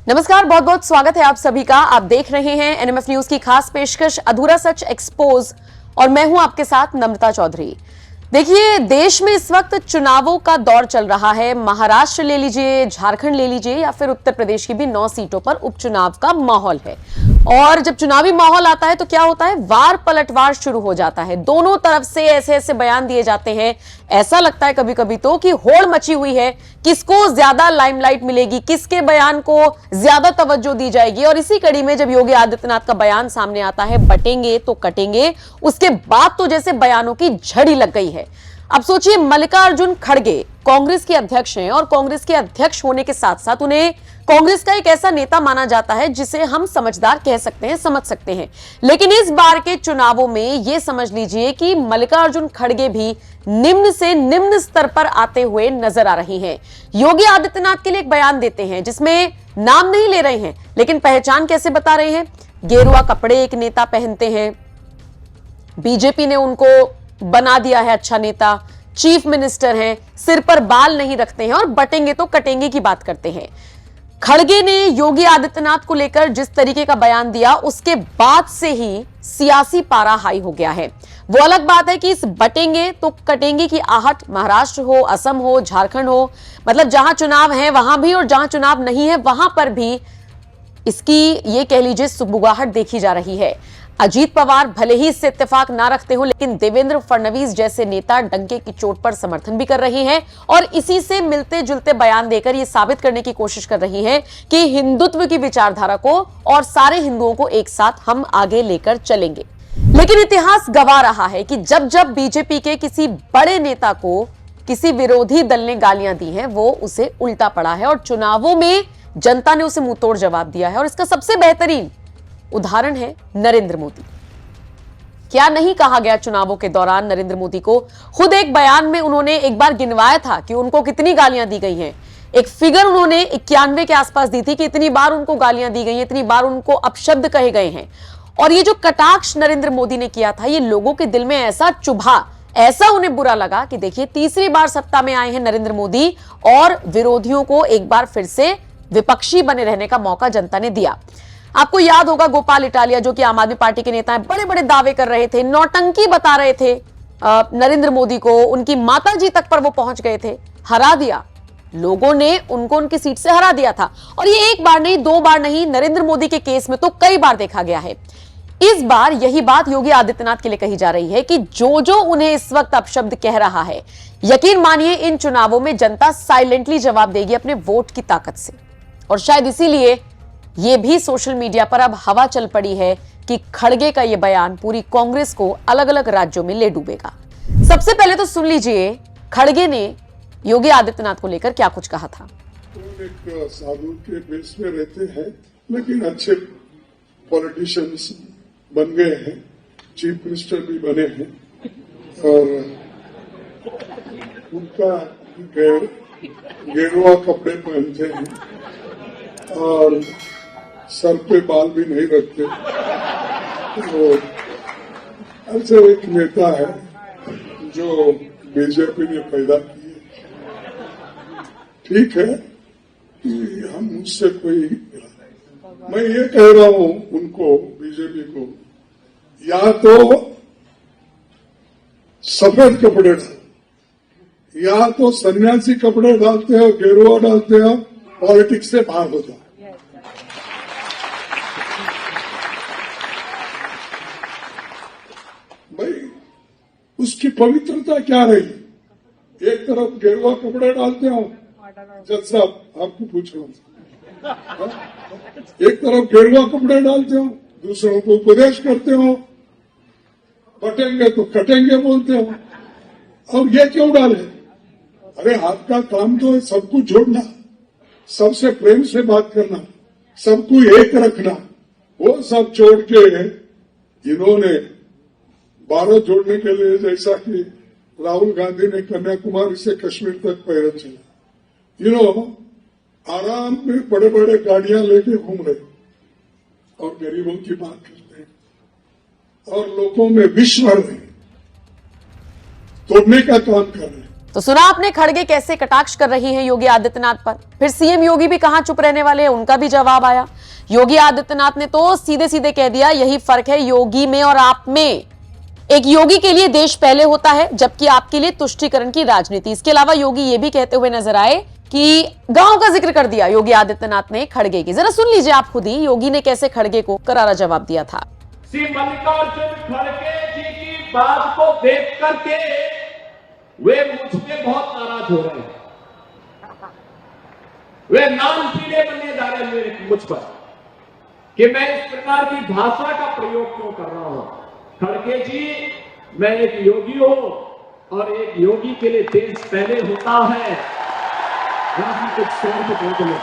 नमस्कार, बहुत बहुत स्वागत है आप सभी का। आप देख रहे हैं एनएमएफ न्यूज की खास पेशकश अधूरा सच एक्सपोज और मैं हूं आपके साथ नम्रता चौधरी। देखिए, देश में इस वक्त चुनावों का दौर चल रहा है। महाराष्ट्र ले लीजिए, झारखंड ले लीजिए या फिर उत्तर प्रदेश की भी 9 सीटों पर उपचुनाव का माहौल है। और जब चुनावी माहौल आता है तो क्या होता है, वार पलटवार शुरू हो जाता है। दोनों तरफ से ऐसे ऐसे बयान दिए जाते हैं, ऐसा लगता है कभी कभी तो कि होड़ मची हुई है, किसको ज्यादा लाइमलाइट मिलेगी, किसके बयान को ज्यादा तवज्जो दी जाएगी। और इसी कड़ी में जब योगी आदित्यनाथ का बयान सामने आता है, बटेंगे तो कटेंगे, उसके बाद तो जैसे बयानों की झड़ी लग गई है। अब सोचिए, मल्लिकार्जुन खड़गे कांग्रेस के अध्यक्ष हैं और कांग्रेस के अध्यक्ष होने के साथ साथ उन्हें कांग्रेस का एक ऐसा नेता माना जाता है जिसे हम समझदार कह सकते हैं, समझ सकते हैं। लेकिन इस बार के चुनावों में यह समझ लीजिए कि मल्लिकार्जुन खड़गे भी निम्न से निम्न स्तर पर आते हुए नजर आ रही हैं। योगी आदित्यनाथ के लिए एक बयान देते हैं जिसमें नाम नहीं ले रहे हैं, लेकिन पहचान कैसे बता रहे हैं। गेरुआ कपड़े एक नेता पहनते हैं, बीजेपी ने उनको बना दिया है अच्छा नेता, चीफ मिनिस्टर हैं, सिर पर बाल नहीं रखते हैं और बटेंगे तो कटेंगे की बात करते हैं। खड़गे ने योगी आदित्यनाथ को लेकर जिस तरीके का बयान दिया, उसके बाद से ही सियासी पारा हाई हो गया है। वो अलग बात है कि इस बटेंगे तो कटेंगे की आहट महाराष्ट्र हो, असम हो, झारखंड हो, मतलब जहां चुनाव है वहां भी और जहां चुनाव नहीं है वहां पर भी इसकी ये कह लीजिए सुगबुगाहट देखी जा रही है। अजीत पवार भले ही इससे इत्तेफाक ना रखते हो, लेकिन देवेंद्र फडणवीस जैसे नेता डंके की चोट पर समर्थन भी कर रही हैं और इसी से मिलते जुलते बयान देकर यह साबित करने की कोशिश कर रही हैं कि हिंदुत्व की विचारधारा को और सारे हिंदुओं को एक साथ हम आगे लेकर चलेंगे। लेकिन इतिहास गवाह रहा है कि जब जब बीजेपी के किसी बड़े नेता को किसी विरोधी दल ने गालियां दी हैं, वो उसे उल्टा पड़ा है और चुनावों में जनता ने उसे मुंहतोड़ जवाब दिया है। और इसका सबसे बेहतरीन उदाहरण है नरेंद्र मोदी। क्या नहीं कहा गया चुनावों के दौरान नरेंद्र मोदी को। खुद एक बयान में उन्होंने एक बार गिनवाया था कि उनको कितनी गालियां दी गई हैं। एक फिगर उन्होंने 91 के आसपास दी थी कि इतनी बार उनको गालियां दी गई हैं, इतनी बार उनको अपशब्द कहे गए हैं। और ये जो कटाक्ष नरेंद्र मोदी ने किया था, ये लोगों के दिल में ऐसा चुभा, ऐसा उन्हें बुरा लगा कि देखिए, तीसरी बार सत्ता में आए हैं नरेंद्र मोदी और विरोधियों को एक बार फिर से विपक्षी बने रहने का मौका जनता ने दिया। आपको याद होगा गोपाल इटालिया, जो कि आम आदमी पार्टी के नेता हैं, बड़े बड़े दावे कर रहे थे, नौटंकी बता रहे थे नरेंद्र मोदी को, उनकी माताजी तक पर वो पहुंच गए थे। हरा दिया लोगों ने उनको, उनकी सीट से हरा दिया था। और ये एक बार नहीं, दो बार नहीं, नरेंद्र मोदी के केस में तो कई बार देखा गया है। इस बार यही बात योगी आदित्यनाथ के लिए कही जा रही है कि जो जो उन्हें इस वक्त अपशब्द कह रहा है, यकीन मानिए इन चुनावों में जनता साइलेंटली जवाब देगी अपने वोट की ताकत से। और शायद इसीलिए यह भी सोशल मीडिया पर अब हवा चल पड़ी है कि खड़गे का यह बयान पूरी कांग्रेस को अलग अलग राज्यों में ले डूबेगा। सबसे पहले तो सुन लीजिए खड़गे ने योगी आदित्यनाथ को लेकर क्या कुछ कहा था। एक साधु के बेस में रहते हैं, लेकिन अच्छे पॉलिटिशियंस बन गए हैं, चीफ मिनिस्टर भी बने हैं और उनका गेरुआ कपड़े पहनते हैं और सर पे बाल भी नहीं रखते। तो ऐसे एक नेता है जो बीजेपी ने पैदा की है। ठीक है कि हम उससे कोई, मैं ये कह रहा हूं उनको, बीजेपी को, या तो सफेद कपड़े डाल, या तो सन्यासी कपड़े डालते हो, गेरुआ डालते हो, पॉलिटिक्स से बाहर हो जाओ। भाई उसकी पवित्रता क्या रही? एक तरफ गेरुआ कपड़े डालते हो, जज साहब आपको पूछ रहा हूं, एक तरफ गेरुआ कपड़े डालते हो, दूसरों को उपदेश करते हो, बटेंगे तो कटेंगे बोलते हो। और ये क्यों डाले? अरे हाथ का काम तो है सबको जोड़ना, सबसे प्रेम से बात करना, सबको एक रखना। वो सब छोड़ के इन्होंने भारत जोड़ने के लिए, जैसा कि राहुल गांधी ने कन्याकुमारी से कश्मीर तक पैदल चला, आराम में बड़े बड़े गाड़ियां लेके घूम रहे और गरीबों की बात करते हैं और लोगों में विष भर रहे, तोड़ने का काम कर रहे हैं। तो सुना आपने खड़गे कैसे कटाक्ष कर रही हैं योगी आदित्यनाथ पर। फिर सीएम योगी भी कहां चुप रहने वाले हैं, उनका भी जवाब आया। योगी आदित्यनाथ ने तो सीधे सीधे कह दिया, यही फर्क है योगी में और आप में। एक योगी के लिए देश पहले होता है, जबकि आपके लिए तुष्टीकरण की राजनीति। इसके अलावा योगी ये भी कहते हुए नजर आए कि गांव का जिक्र कर दिया योगी आदित्यनाथ ने खड़गे की। जरा सुन लीजिए आप खुद ही योगी ने कैसे खड़गे को करारा जवाब दिया था। श्री मल्लिकार्जुन खड़गे जी की बात को देख करके वे मुझ पे बहुत नाराज हो रहे हैं। वे नाम पीड़े बनने जा रहे हैं मेरे मुझ पर कि मैं इस प्रकार की भाषा का प्रयोग क्यों कर रहा हूं। खड़गे जी, मैं एक योगी हूं और एक योगी के लिए देश पहले होता है। कुछ स्वार्थ बोध में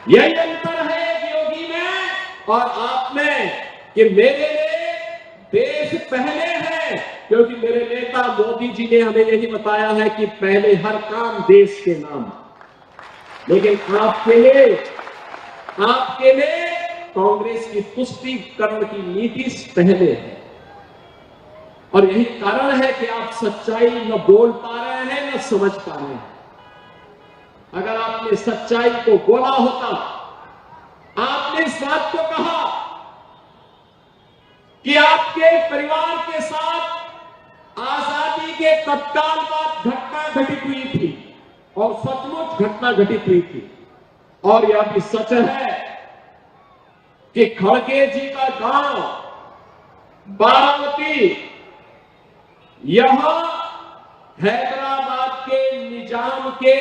यही अंतर है एक योगी में और आप में कि मेरे लिए देश पहले है, क्योंकि मेरे नेता मोदी जी ने हमें यही बताया है कि पहले हर काम देश के नाम। लेकिन आपके लिए कांग्रेस की तुष्टीकरण की नीति पहले है और यही कारण है कि आप सच्चाई न बोल पा रहे हैं न समझ पा रहे हैं। अगर आपने सच्चाई को बोला होता, आपने इस बात को कहा कि आपके परिवार के साथ आजादी के तत्काल बाद घटना घटित हुई थी और सचमुच घटना घटित हुई थी। और यह भी सच है कि खड़गे जी का गांव बारामती यहां हैदराबाद के निजाम के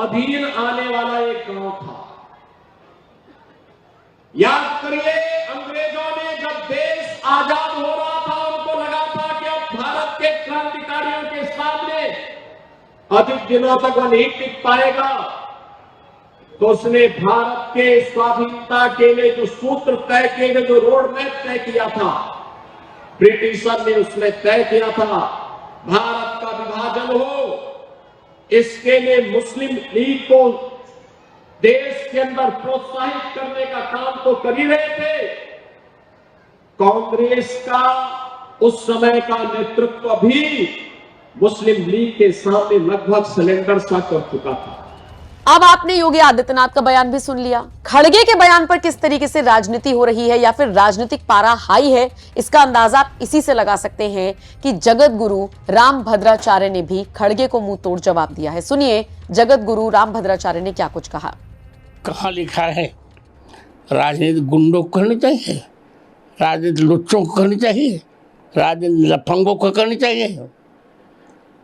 अधीन आने वाला एक गांव था। याद करिए, अंग्रेजों ने जब देश आजाद हो रहा था, उनको लगा था कि अब भारत के क्रांतिकारियों के सामने अधिक दिनों तक वह नहीं टिक पाएगा, तो उसने भारत के स्वाधीनता के लिए जो सूत्र तय किए थे, जो रोड मैप तय किया था, ब्रिटिशर ने उसमें तय किया था भारत का विभाजन हो। इसके लिए मुस्लिम लीग को देश के अंदर प्रोत्साहित करने का काम तो कर ही रहे थे। कांग्रेस का उस समय का नेतृत्व भी मुस्लिम लीग के सामने लगभग सिलेंडर सा कर चुका था। अब आपने योगी आदित्यनाथ का बयान भी सुन लिया। खड़गे के बयान पर किस तरीके से राजनीति हो रही है या फिर राजनीतिक पारा हाई है, इसका अंदाजा आप इसी से लगा सकते हैं कि जगत गुरु रामभद्राचार्य ने भी खड़गे को मुंह तोड़ जवाब दिया है। सुनिए जगत गुरु रामभद्राचार्य ने क्या कुछ कहा। कहाँ लिखा है राजनीति गुंडों को करनी चाहिए, राजनीति लुच्चों को करनी चाहिए, राजनीति लफंगों को करनी चाहिए।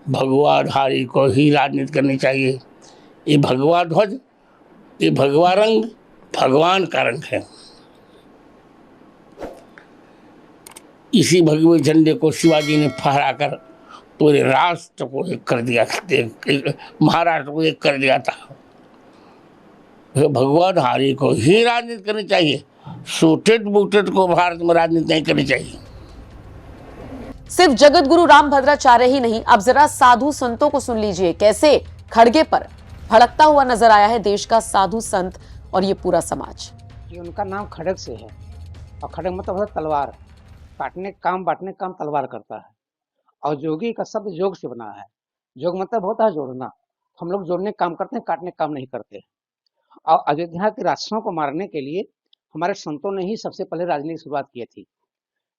भगवाधारी को ही राजनीति करनी चाहिए। ये भगवा ध्वज, ये भगवा रंग भगवान का रंग है। इसी भगवे झंडे को शिवाजी ने फहराकर पूरे राष्ट्र को एक कर दिया, महाराष्ट्र को एक कर दिया था। भगवाधारी को ही राजनीति करनी चाहिए, सूटेड बूटेड को भारत में राजनीति नहीं करनी चाहिए। सिर्फ जगत गुरु रामभद्राचार्य ही नहीं, अब जरा साधु संतों को सुन लीजिए कैसे खड़गे पर भड़कता हुआ नजर आया है देश का साधु संत और ये पूरा समाज। ये उनका नाम खड़ग से है और खड़ग मतलब होता है तलवार, काटने काम बांटने काम तलवार करता है। और जोगी का शब्द योग से बना है। योग मतलब होता है जोड़ना। हम लोग जोड़ने काम करते हैं, काटने काम नहीं करते। और अयोध्या के राक्षसों को मारने के लिए हमारे संतों ने ही सबसे पहले राजनीति की शुरुआत की थी।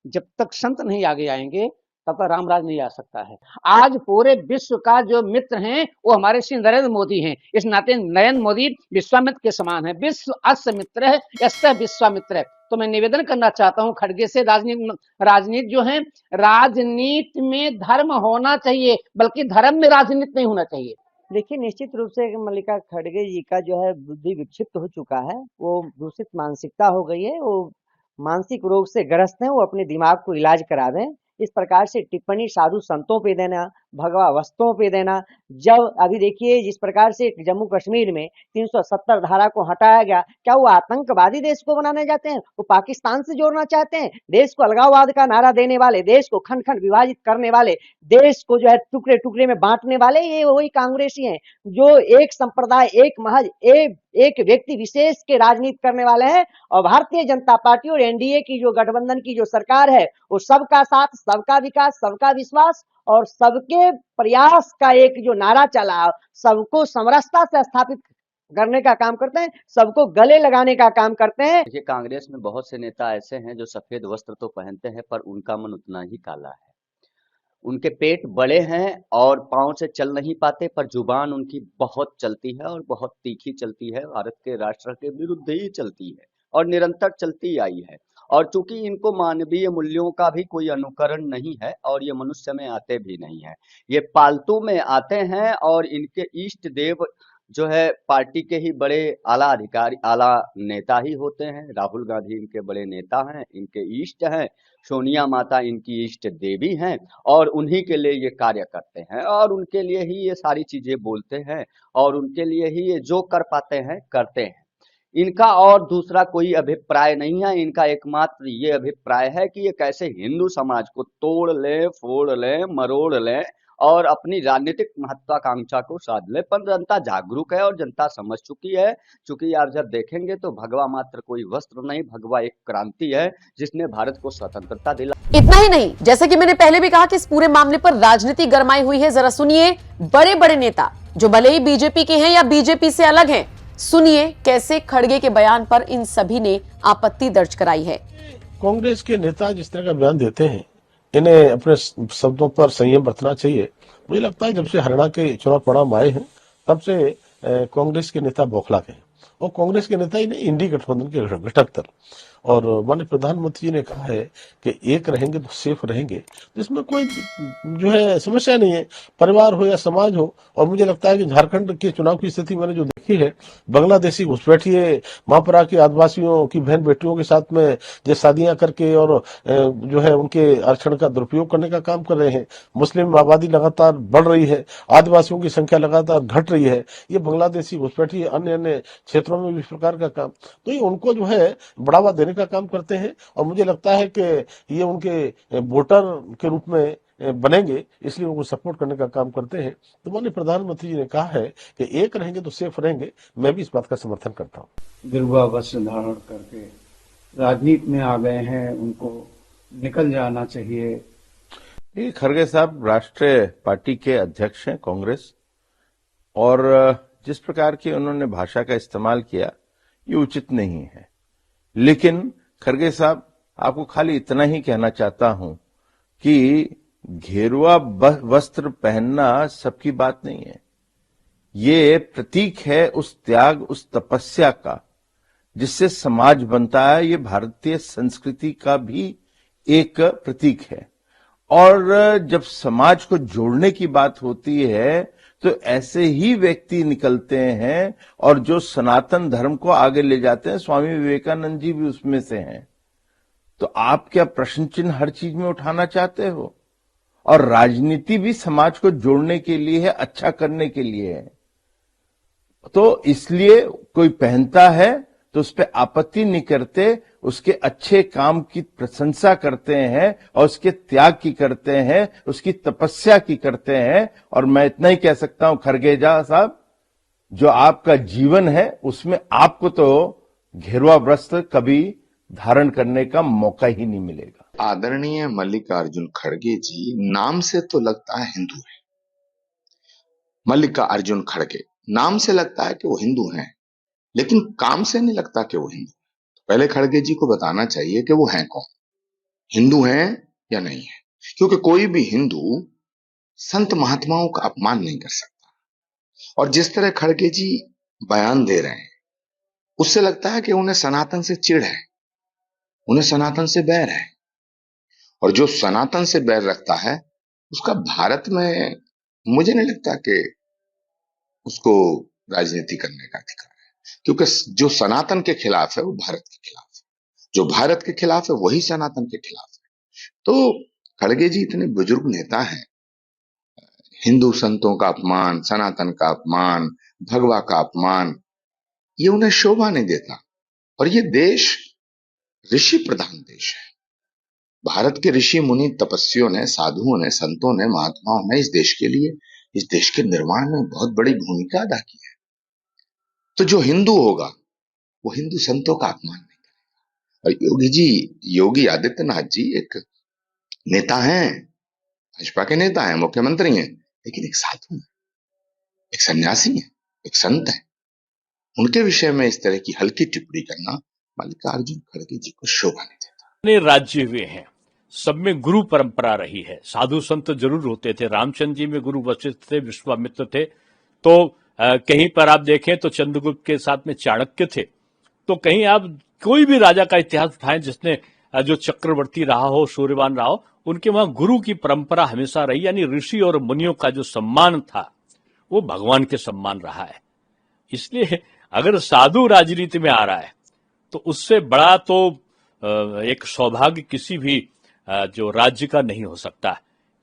जब तक संत नहीं आगे आएंगे तब तक रामराज नहीं आ सकता है। आज पूरे विश्व का जो मित्र हैं वो हमारे श्री नरेंद्र मोदी हैं। इस नाते नरेंद्र मोदी विश्वामित्र के समान है। विश्व अस्य मित्र है, यस्य विश्वामित्र है। तो मैं निवेदन करना चाहता हूं खड़गे से, राजनीति जो है, राजनीति में धर्म होना चाहिए, बल्कि धर्म में राजनीति नहीं होना चाहिए। देखिए, निश्चित रूप से मल्लिका खड़गे जी का जो है बुद्धि विक्षिप्त हो चुका है। वो दूषित मानसिकता हो गई है, वो मानसिक रोग से ग्रस्त हैं। वो अपने दिमाग को इलाज करा दें। इस प्रकार से टिप्पणी साधु संतों पे देना, भगवा वस्तुओं पे देना, जब अभी देखिए जिस प्रकार से जम्मू कश्मीर में 370 धारा को हटाया गया, क्या वो आतंकवादी देश को बनाने जाते हैं? वो पाकिस्तान से जोड़ना चाहते हैं? देश को अलगाववाद का नारा देने वाले, देश को खंड खंड विभाजित करने वाले, देश को जो है टुकड़े टुकड़े में बांटने वाले, ये वही कांग्रेसी हैं जो एक संप्रदाय, एक महज, एक व्यक्ति विशेष के राजनीति करने वाले हैं। और भारतीय जनता पार्टी और एनडीए की जो गठबंधन की जो सरकार है, वो सबका साथ, सबका विकास, सबका विश्वास और सबके ये प्रयास का एक जो नारा चला, सबको समरसता से स्थापित करने का काम करते हैं, सबको गले लगाने का काम करते हैं। देखिए, कांग्रेस में बहुत से नेता ऐसे हैं जो सफेद वस्त्र तो पहनते हैं पर उनका मन उतना ही काला है। उनके पेट बड़े हैं और पांव से चल नहीं पाते, पर जुबान उनकी बहुत चलती है और बहुत तीखी चलती है, भारत के राष्ट्र के विरुद्ध ही चलती है और निरंतर चलती आई है। और चूंकि इनको मानवीय मूल्यों का भी कोई अनुकरण नहीं है और ये मनुष्य में आते भी नहीं है, ये पालतू में आते हैं। और इनके इष्ट देव जो है पार्टी के ही बड़े आला अधिकारी, आला नेता ही होते हैं। राहुल गांधी इनके बड़े नेता हैं, इनके इष्ट हैं। सोनिया माता इनकी इष्ट देवी हैं और उन्हीं के लिए ये कार्य करते हैं और उनके लिए ही ये सारी चीजें बोलते हैं और उनके लिए ही ये जो कर पाते हैं करते हैं। इनका और दूसरा कोई अभिप्राय नहीं है। इनका एकमात्र ये अभिप्राय है कि ये कैसे हिंदू समाज को तोड़ ले, फोड़ ले, मरोड़ ले और अपनी राजनीतिक महत्वाकांक्षा को साध ले। पर जनता जागरूक है और जनता समझ चुकी है। चूंकि आप जब देखेंगे तो भगवा मात्र कोई वस्त्र नहीं, भगवा एक क्रांति है जिसने भारत को स्वतंत्रता दिला। इतना ही नहीं, जैसे कि मैंने पहले भी कहा कि इस पूरे मामले पर राजनीति गरमाई हुई है। जरा सुनिए बड़े बड़े नेता जो भले ही बीजेपी के हैं या बीजेपी से अलग हैं, सुनिए कैसे खड़गे के बयान पर इन सभी ने आपत्ति दर्ज कराई है। कांग्रेस के नेता जिस तरह का बयान देते हैं, इन्हें अपने शब्दों पर संयम बरतना चाहिए। मुझे लगता है जब से हरियाणा के चुनाव परिणाम आए हैं तब से कांग्रेस के नेता बौखला गए और कांग्रेस के नेता ही नहीं, इंडी गठबंधन के घटक दल। और माननीय प्रधानमंत्री जी ने कहा है कि एक रहेंगे तो सेफ रहेंगे, तो इसमें कोई जो है समस्या नहीं है, परिवार हो या समाज हो। और मुझे लगता है कि झारखंड के चुनाव की स्थिति मैंने जो देखी है, बांग्लादेशी घुसपैठिए वहां पर आके आदिवासियों की बहन बेटियों के साथ में जो शादियां करके और जो है उनके आरक्षण का दुरुपयोग करने का काम कर रहे हैं। मुस्लिम आबादी लगातार बढ़ रही है, आदिवासियों की संख्या लगातार घट रही है। ये बांग्लादेशी घुसपैठिए अन्य अन्य क्षेत्रों में भी इस प्रकार का काम, तो ये उनको जो है बढ़ावा देने का काम करते हैं। और मुझे लगता है कि ये उनके वोटर के रूप में बनेंगे, इसलिए उनको सपोर्ट करने का काम करते हैं। तो माननीय प्रधानमंत्री जी ने कहा है कि एक रहेंगे तो सेफ रहेंगे, मैं भी इस बात का समर्थन करता हूँ। गिरवा वस्त्र धारण करके राजनीति में आ गए हैं, उनको निकल जाना चाहिए। ये खड़गे साहब राष्ट्रीय पार्टी के अध्यक्ष हैं कांग्रेस, और जिस प्रकार की उन्होंने भाषा का इस्तेमाल किया ये उचित नहीं है। लेकिन खड़गे साहब, आपको खाली इतना ही कहना चाहता हूं कि घेरुआ वस्त्र पहनना सबकी बात नहीं है। ये प्रतीक है उस त्याग, उस तपस्या का जिससे समाज बनता है। ये भारतीय संस्कृति का भी एक प्रतीक है। और जब समाज को जोड़ने की बात होती है तो ऐसे ही व्यक्ति निकलते हैं और जो सनातन धर्म को आगे ले जाते हैं। स्वामी विवेकानंद जी भी उसमें से हैं। तो आप क्या प्रश्न चिन्ह हर चीज में उठाना चाहते हो? और राजनीति भी समाज को जोड़ने के लिए है, अच्छा करने के लिए है। तो इसलिए कोई पहनता है तो उस पर आपत्ति नहीं करते, उसके अच्छे काम की प्रशंसा करते हैं और उसके त्याग की करते हैं, उसकी तपस्या की करते हैं। और मैं इतना ही कह सकता हूं खरगेजा साहब, जो आपका जीवन है उसमें आपको तो घेरुआ वस्त्र कभी धारण करने का मौका ही नहीं मिलेगा। आदरणीय मल्लिकार्जुन खड़गे जी नाम से तो लगता है हिंदू है। मल्लिकार्जुन खड़गे नाम से लगता है कि वो हिंदू हैं, लेकिन काम से नहीं लगता कि वो हिंदू। पहले खड़गे जी को बताना चाहिए कि वो हैं कौन, हिंदू हैं या नहीं है। क्योंकि कोई भी हिंदू संत महात्माओं का अपमान नहीं कर सकता। और जिस तरह खड़गे जी बयान दे रहे हैं उससे लगता है कि उन्हें सनातन से चिढ़ है, उन्हें सनातन से बैर है। और जो सनातन से बैर रखता है उसका भारत में मुझे नहीं लगता कि उसको राजनीति करने का अधिकार है। क्योंकि जो सनातन के खिलाफ है वो भारत के खिलाफ है, जो भारत के खिलाफ है वही सनातन के खिलाफ है। तो खड़गे जी इतने बुजुर्ग नेता हैं, हिंदू संतों का अपमान, सनातन का अपमान, भगवा का अपमान, ये उन्हें शोभा नहीं देता। और ये देश ऋषि प्रधान देश है। भारत के ऋषि मुनि तपस्वियों ने, साधुओं ने, संतों ने, महात्माओं ने इस देश के लिए, इस देश के निर्माण में बहुत बड़ी भूमिका अदा की है। तो जो हिंदू होगा वो हिंदू संतों का अपमान नहीं करेगा। और योगी आदित्यनाथ जी एक नेता हैं, भाजपा के नेता हैं, मुख्यमंत्री हैं, लेकिन एक साधु हैं, एक सन्यासी हैं, एक संत हैं। उनके विषय में इस तरह की हल्की टिप्पणी करना मल्लिकार्जुन खड़गे जी को शोभा नहीं देता। ने राज्य हुए हैं, सब में गुरु परंपरा रही है। साधु संत जरूर होते थे, रामचंद्र जी में गुरु वशिष्ठ थे, विश्वामित्र थे, तो कहीं पर आप देखें तो चंद्रगुप्त के साथ में चाणक्य थे। तो कहीं आप कोई भी राजा का इतिहास उठाएं जिसने जो चक्रवर्ती रहा हो, सूर्यवान रहा हो, उनके वहां गुरु की परंपरा हमेशा रही, यानी ऋषि और मुनियों का जो सम्मान था वो भगवान के सम्मान रहा है। इसलिए अगर साधु राजनीति में आ रहा है तो उससे बड़ा तो एक सौभाग्य किसी भी जो राज्य का नहीं हो सकता,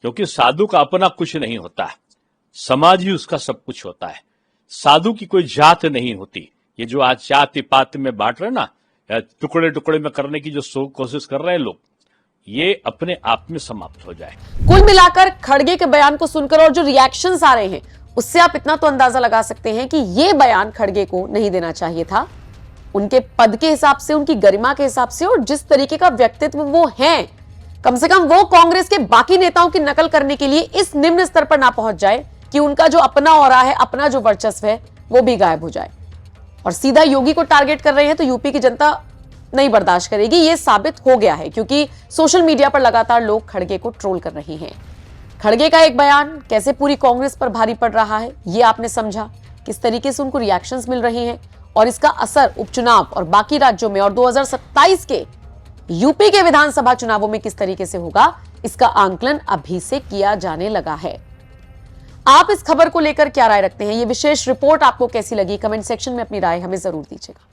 क्योंकि साधु का अपना कुछ नहीं होता, समाज ही उसका सब कुछ होता है। साधु की कोई जात नहीं होती। ये जो आज जाति पात में बांट रहे ना, टुकड़े टुकड़े में करने की जो कोशिश कर रहे हैं लोग, ये अपने आप में समाप्त हो जाए। कुल मिलाकर खड़गे के बयान को सुनकर और जो रिएक्शंस आ रहे हैं उससे आप इतना तो अंदाजा लगा सकते हैं कि ये बयान खड़गे को नहीं देना चाहिए था। उनके पद के हिसाब से, उनकी गरिमा के हिसाब से और जिस तरीके का व्यक्तित्व वो हैं, कम से कम वो कांग्रेस के बाकी नेताओं की नकल करने के लिए इस निम्न स्तर पर ना पहुंच जाए कि उनका जो अपना ऑरा है, अपना जो वर्चस्व है, वो भी गायब हो जाए। और सीधा योगी को टारगेट कर रहे हैं तो यूपी की जनता नहीं बर्दाश्त करेगी। ये साबित हो गया है क्योंकि सोशल मीडिया पर लगातार लोग खड़गे को ट्रोल कर रहे हैं। खड़गे का एक बयान कैसे पूरी कांग्रेस पर भारी पड़ रहा है, ये आपने समझा। किस तरीके से उनको रिएक्शंस मिल रहे हैं और इसका असर उपचुनाव और बाकी राज्यों में और 2027 के यूपी के विधानसभा चुनावों में किस तरीके से होगा, इसका आंकलन अभी से किया जाने लगा है। आप इस खबर को लेकर क्या राय रखते हैं? ये विशेष रिपोर्ट आपको कैसी लगी? कमेंट सेक्शन में अपनी राय हमें जरूर दीजिएगा।